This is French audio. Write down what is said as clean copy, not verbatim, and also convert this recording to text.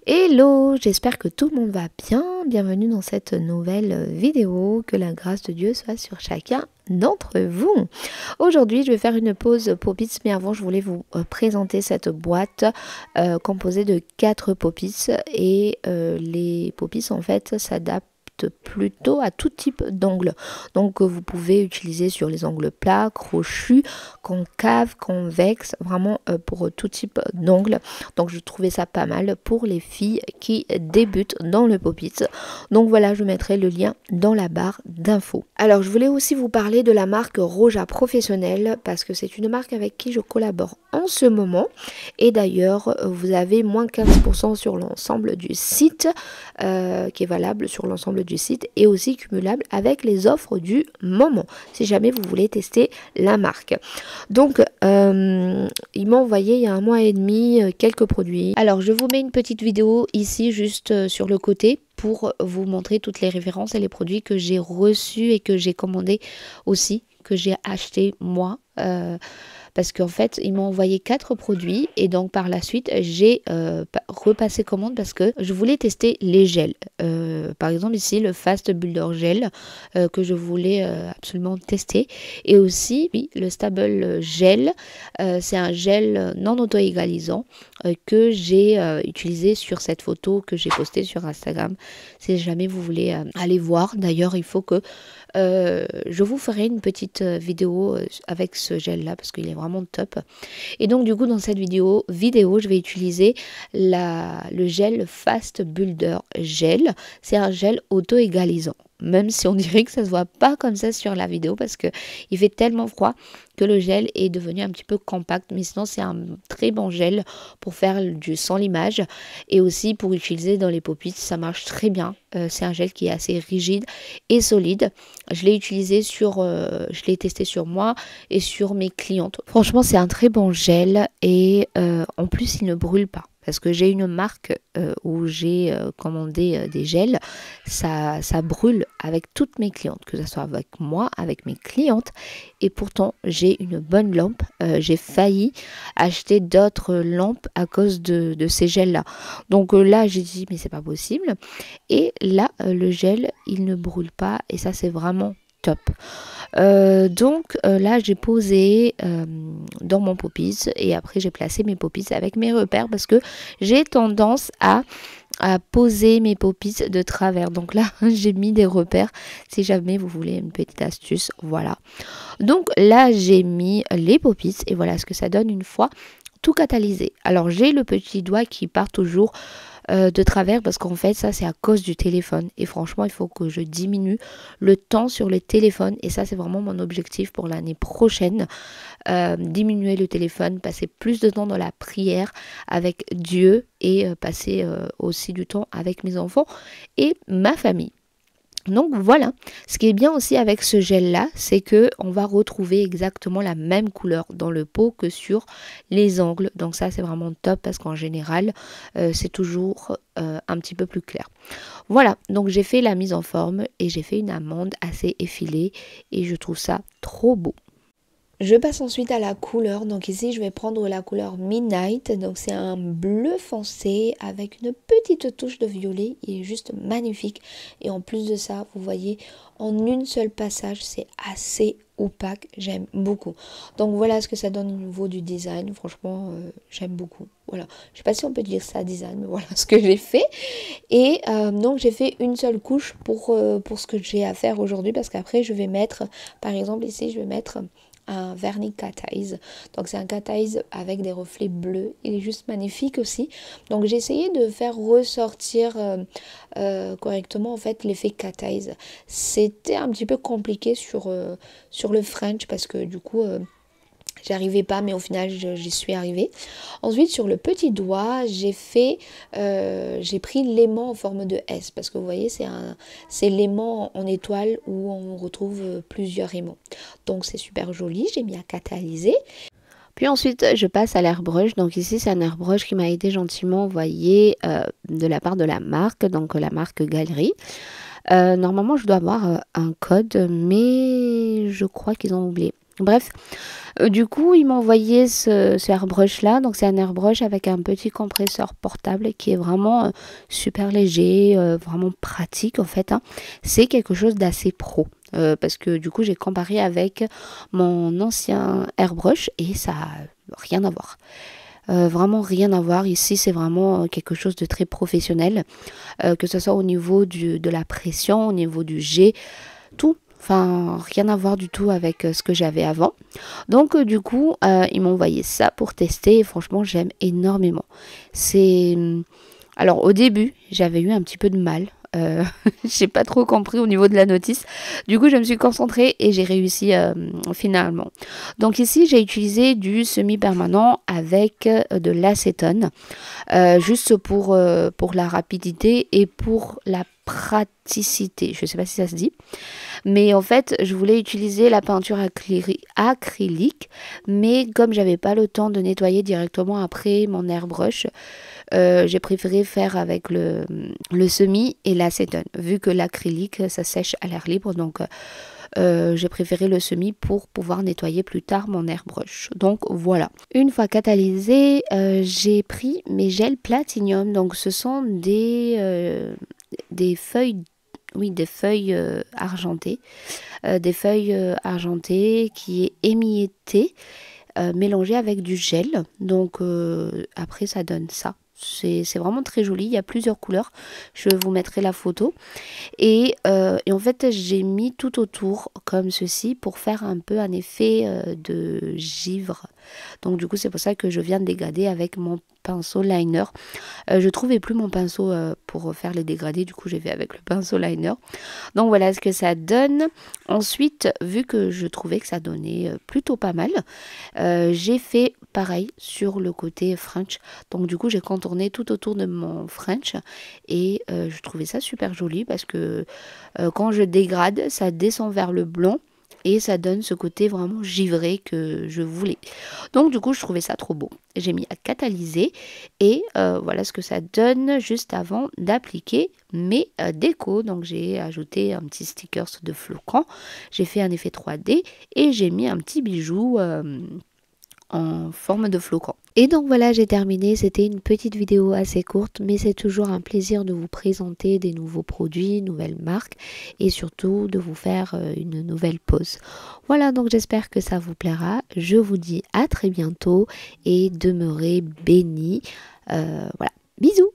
Hello, j'espère que tout le monde va bien. Bienvenue dans cette nouvelle vidéo. Que la grâce de Dieu soit sur chacun d'entre vous. Aujourd'hui, je vais faire une pause Poppits, mais avant, je voulais vous présenter cette boîte composée de 4 Poppits. Et les Poppits, en fait, s'adaptent plutôt à tout type d'angle. Donc vous pouvez utiliser sur les angles plats, crochus, concaves, convexes, vraiment pour tout type d'angle. Donc je trouvais ça pas mal pour les filles qui débutent dans le Poppits. Donc voilà, je mettrai le lien dans la barre d'infos. Alors je voulais aussi vous parler de la marque Roja Professionnel parce que c'est une marque avec qui je collabore en ce moment. Et d'ailleurs, vous avez moins 15% sur l'ensemble du site qui est valable sur l'ensemble du site et aussi cumulable avec les offres du moment si jamais vous voulez tester la marque. Donc il m'a envoyé il y a 1 mois et demi quelques produits. Alors je vous mets une petite vidéo ici juste sur le côté pour vous montrer toutes les références et les produits que j'ai reçus et que j'ai commandés aussi, que j'ai acheté moi. Parce qu'en fait, ils m'ont envoyé 4 produits et donc par la suite, j'ai repassé commande parce que je voulais tester les gels. Par exemple ici, le Fast Builder Gel que je voulais absolument tester. Et aussi, oui, le Stable Gel, c'est un gel non auto-égalisant que j'ai utilisé sur cette photo que j'ai postée sur Instagram. Si jamais vous voulez aller voir, d'ailleurs, il faut que je vous ferai une petite vidéo avec ce gel là parce qu'il est vraiment top. Et donc du coup dans cette vidéo je vais utiliser le gel Fast Builder Gel. C'est un gel auto-égalisant. Même si on dirait que ça se voit pas comme ça sur la vidéo parce que il fait tellement froid que le gel est devenu un petit peu compact, mais sinon c'est un très bon gel pour faire du sans limage et aussi pour utiliser dans les Poppits, ça marche très bien. C'est un gel qui est assez rigide et solide. Je l'ai utilisé je l'ai testé sur moi et sur mes clientes. Franchement, c'est un très bon gel et en plus il ne brûle pas. Parce que j'ai une marque où j'ai commandé des gels, ça brûle avec toutes mes clientes, que ce soit avec moi, avec mes clientes. Et pourtant, j'ai une bonne lampe. J'ai failli acheter d'autres lampes à cause de ces gels-là. Donc là, j'ai dit, mais c'est pas possible. Et là, le gel, il ne brûle pas. Et ça, c'est vraiment top. Donc là j'ai posé dans mon Poppits et après j'ai placé mes Poppits avec mes repères parce que j'ai tendance à poser mes Poppits de travers. Donc là j'ai mis des repères si jamais vous voulez une petite astuce. Voilà. Donc là j'ai mis les Poppits et voilà ce que ça donne une fois tout catalysé. Alors j'ai le petit doigt qui part toujours de travers parce qu'en fait ça c'est à cause du téléphone et franchement il faut que je diminue le temps sur le téléphone et ça c'est vraiment mon objectif pour l'année prochaine, diminuer le téléphone, passer plus de temps dans la prière avec Dieu et passer aussi du temps avec mes enfants et ma famille. Donc voilà, ce qui est bien aussi avec ce gel là, c'est que on va retrouver exactement la même couleur dans le pot que sur les angles. Donc ça c'est vraiment top parce qu'en général c'est toujours un petit peu plus clair. Voilà, donc j'ai fait la mise en forme et j'ai fait une amande assez effilée et je trouve ça trop beau. Je passe ensuite à la couleur, donc ici je vais prendre la couleur Midnight, donc c'est un bleu foncé avec une petite touche de violet, il est juste magnifique et en plus de ça vous voyez en une seule passage c'est assez opaque, j'aime beaucoup. Donc voilà ce que ça donne au niveau du design, franchement j'aime beaucoup. Voilà, je sais pas si on peut dire ça design, mais voilà ce que j'ai fait. Et donc j'ai fait une seule couche pour ce que j'ai à faire aujourd'hui parce qu'après je vais mettre, par exemple ici je vais mettre un vernis cat eyes. Donc c'est un cat eyes avec des reflets bleus. Il est juste magnifique aussi. Donc j'ai essayé de faire ressortir correctement en fait l'effet cat eyes. C'était un petit peu compliqué sur le French parce que du coup j'arrivais pas, mais au final j'y suis arrivée. Ensuite sur le petit doigt j'ai pris l'aimant en forme de S parce que vous voyez c'est l'aimant en étoile où on retrouve plusieurs aimants. Donc c'est super joli, j'ai mis à catalyser. Puis ensuite, je passe à l'airbrush. Donc ici, c'est un airbrush qui m'a été gentiment envoyé de la part de la marque, donc la marque Galerie. Normalement, je dois avoir un code, mais je crois qu'ils ont oublié. Bref, du coup, il m'a envoyé ce airbrush là. Donc c'est un airbrush avec un petit compresseur portable qui est vraiment super léger, vraiment pratique en fait, hein. C'est quelque chose d'assez pro. Parce que du coup j'ai comparé avec mon ancien airbrush et ça a rien à voir. Vraiment rien à voir. Ici c'est vraiment quelque chose de très professionnel, que ce soit au niveau de la pression, au niveau du jet, tout. Enfin, rien à voir du tout avec ce que j'avais avant. Donc, du coup, ils m'ont envoyé ça pour tester. Et franchement, j'aime énormément. C'est... Alors, au début, j'avais eu un petit peu de mal. J'ai pas trop compris au niveau de la notice. Du coup, je me suis concentrée et j'ai réussi finalement. Donc ici, j'ai utilisé du semi-permanent avec de l'acétone, juste pour la rapidité et pour la praticité. Je sais pas si ça se dit. Mais en fait, je voulais utiliser la peinture acrylique, mais comme j'avais pas le temps de nettoyer directement après mon airbrush, j'ai préféré faire avec le semi et l'acétone, vu que l'acrylique, ça sèche à l'air libre, donc j'ai préféré le semi pour pouvoir nettoyer plus tard mon airbrush. Donc voilà. Une fois catalysé, j'ai pris mes gels platinium. Donc ce sont des feuilles, oui, des feuilles argentées, qui est émiettées, mélangées avec du gel. Donc après ça donne ça. C'est vraiment très joli, il y a plusieurs couleurs, je vous mettrai la photo. Et en fait, j'ai mis tout autour comme ceci pour faire un peu un effet de givre. Donc du coup, c'est pour ça que je viens de dégrader avec mon pinceau liner. Je trouvais plus mon pinceau pour faire les dégradés, du coup j'ai fait avec le pinceau liner. Donc voilà ce que ça donne. Ensuite, vu que je trouvais que ça donnait plutôt pas mal, j'ai fait pareil sur le côté French. Donc du coup j'ai contourné tout autour de mon French et je trouvais ça super joli parce que quand je dégrade, ça descend vers le blanc. Et ça donne ce côté vraiment givré que je voulais. Donc du coup, je trouvais ça trop beau. J'ai mis à catalyser et voilà ce que ça donne juste avant d'appliquer mes décos. Donc j'ai ajouté un petit sticker de flocons. J'ai fait un effet 3D et j'ai mis un petit bijou en forme de flocon. Et donc voilà, j'ai terminé. C'était une petite vidéo assez courte, mais c'est toujours un plaisir de vous présenter des nouveaux produits, nouvelles marques et surtout de vous faire une nouvelle pause. Voilà, donc j'espère que ça vous plaira. Je vous dis à très bientôt et demeurez bénis. Voilà, bisous!